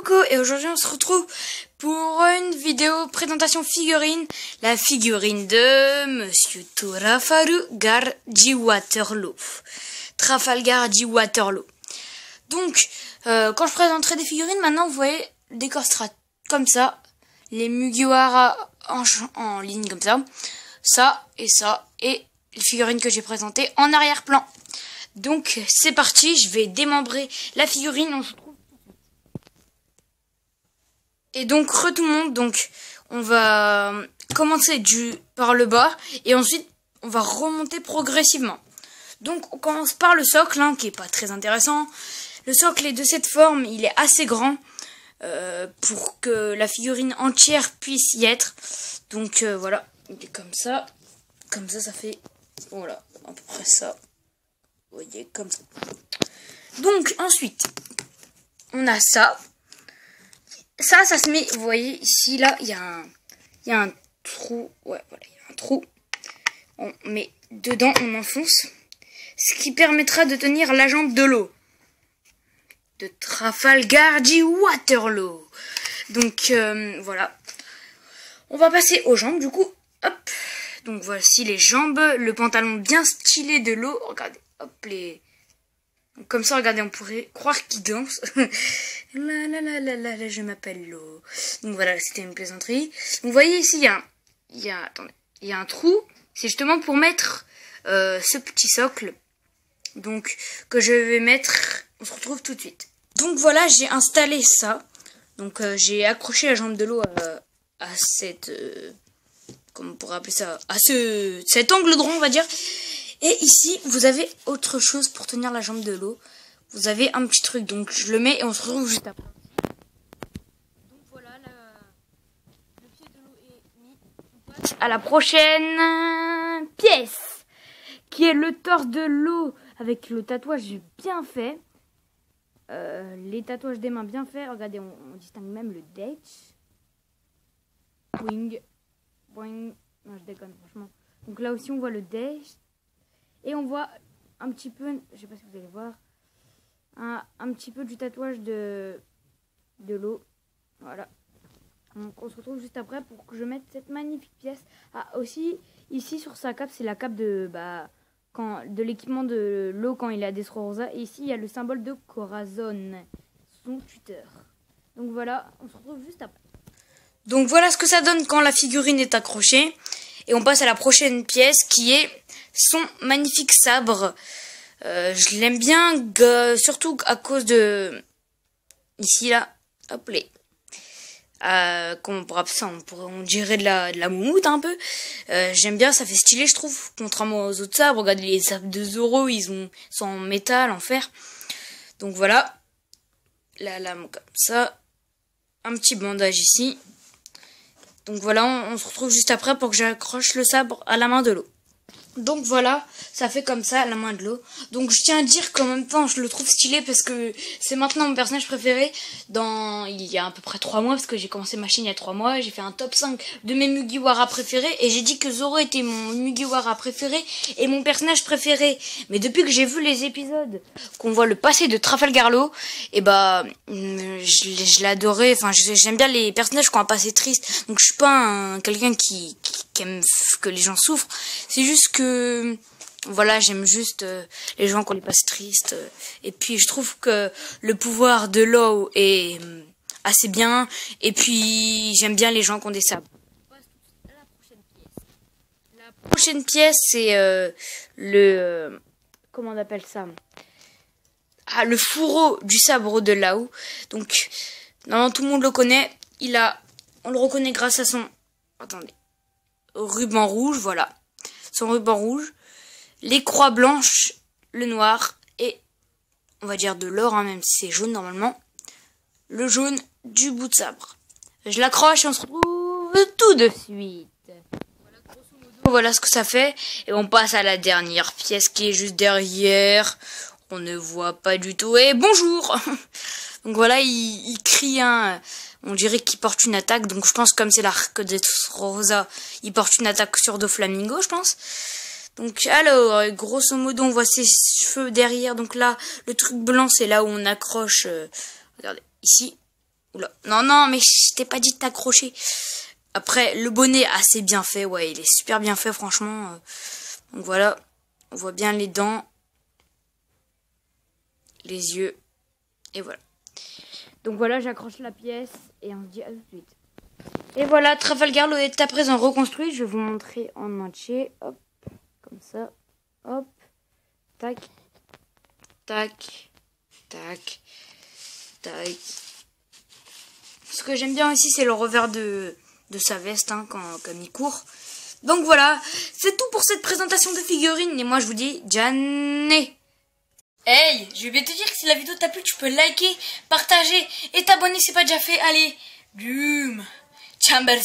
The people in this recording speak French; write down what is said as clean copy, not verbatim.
Coco et aujourd'hui on se retrouve pour une vidéo présentation figurine, la figurine de Monsieur Trafalgar G. Waterloo. Trafalgar G. Waterloo. Donc, quand je présenterai des figurines, maintenant vous voyez, le décor sera comme ça, les Mugiwara en ligne comme ça, et les figurines que j'ai présentées en arrière-plan. Donc c'est parti, je vais démembrer la figurine, on se retrouve. Et donc tout le monde, donc on va commencer par le bas et ensuite on va remonter progressivement. Donc on commence par le socle, qui est pas très intéressant. Le socle est de cette forme, il est assez grand pour que la figurine entière puisse y être. Donc voilà, il est comme ça ça fait, voilà, à peu près ça. Vous voyez, comme ça. Donc ensuite, on a ça. Ça se met, vous voyez, ici, là, il y a un trou. Ouais, voilà, il y a un trou. On met dedans, on enfonce. Ce qui permettra de tenir la jambe de l'eau. De Trafalgar G. Waterloo. Donc, voilà. On va passer aux jambes, du coup. Hop. Donc, voici les jambes. Le pantalon bien stylé de l'eau. Regardez. Hop, comme ça, regardez, on pourrait croire qu'il danse. Je m'appelle l'eau. Donc voilà, c'était une plaisanterie. Donc, vous voyez ici, il y a un trou. C'est justement pour mettre ce petit socle. Donc, que je vais mettre. On se retrouve tout de suite. Donc voilà, j'ai installé ça. Donc j'ai accroché la jambe de l'eau à cette... comment on pourrait appeler ça, à cet angle droit, on va dire. Et ici, vous avez autre chose pour tenir la jambe de l'eau. Vous avez un petit truc, donc je le mets et on se retrouve juste après. Donc voilà, le pied de l'eau est mis. On passe à la prochaine pièce, qui est le torse de l'eau avec le tatouage bien fait. Les tatouages des mains bien faits. Regardez, on distingue même le date. Wing. Boing. Non, je déconne, franchement. Donc là aussi, on voit le date. Et on voit un petit peu, je sais pas si vous allez voir, un petit peu du tatouage de l'eau. Voilà. Donc on se retrouve juste après pour que je mette cette magnifique pièce. Ah, aussi, ici sur sa cape, c'est la cape de l'équipement de l'eau quand il a des Rosa. Et ici, il y a le symbole de Corazon, son tuteur. Donc voilà, on se retrouve juste après. Donc voilà ce que ça donne quand la figurine est accrochée. Et on passe à la prochaine pièce qui est son magnifique sabre. Je l'aime bien, surtout à cause de... Ici, là, hop là. Comment on pourrait appeler ça, on dirait de la moumoute un peu. J'aime bien, ça fait stylé, je trouve. Contrairement aux autres sabres, regardez les sabres de Zoro, ils sont en métal, en fer. Donc voilà. La lame comme ça. Un petit bandage ici. Donc voilà, on se retrouve juste après pour que j'accroche le sabre à la main de l'eau. Donc voilà, ça fait comme ça, la main de l'eau. Donc je tiens à dire qu'en même temps, je le trouve stylé parce que c'est maintenant mon personnage préféré il y a à peu près 3 mois, parce que j'ai commencé ma chaîne il y a 3 mois. J'ai fait un top 5 de mes Mugiwara préférés et j'ai dit que Zoro était mon Mugiwara préféré et mon personnage préféré. Mais depuis que j'ai vu les épisodes, qu'on voit le passé de Trafalgar Law, et je l'adorais. Enfin, j'aime bien les personnages qui ont un passé triste. Donc je suis pas quelqu'un qui aime que les gens souffrent. C'est juste que voilà, j'aime juste les gens qui ont les passés tristes. Et puis je trouve que le pouvoir de Law est assez bien. Et puis j'aime bien les gens qui ont des sabres. La prochaine pièce, c'est comment on appelle ça, le fourreau du sabre de Law. Donc normalement tout le monde le connaît. On le reconnaît grâce à son ruban rouge, voilà. Son ruban rouge, les croix blanches, le noir et on va dire de l'or, même si c'est jaune normalement, le jaune du bout de sabre. Je l'accroche et on se retrouve tout de suite. Voilà ce que ça fait et on passe à la dernière pièce qui est juste derrière. On ne voit pas du tout. Et bonjour. Donc voilà, il crie on dirait qu'il porte une attaque. Donc je pense comme c'est l'arc de Rosa, il porte une attaque sur Doflamingo, je pense. Donc alors, grosso modo, on voit ses cheveux derrière. Donc là, le truc blanc, c'est là où on accroche. Regardez, ici. Oula. Non, non, mais je t'ai pas dit de t'accrocher. Après, le bonnet assez bien fait. Ouais, il est super bien fait, franchement. Donc voilà. On voit bien les dents. Les yeux. Et voilà. Donc voilà, j'accroche la pièce et on se dit à tout de suite. Et voilà, Trafalgar Law est à présent reconstruit. Je vais vous montrer en entier. Hop. Comme ça. Hop. Tac. Tac. Tac. Tac. Ce que j'aime bien aussi, c'est le revers de sa veste, hein, comme il court. Donc voilà, c'est tout pour cette présentation de figurines. Et moi, je vous dis, Jané. Hey, je vais te dire que si la vidéo t'a plu, tu peux liker, partager et t'abonner si c'est pas déjà fait. Allez, Doom Chambers.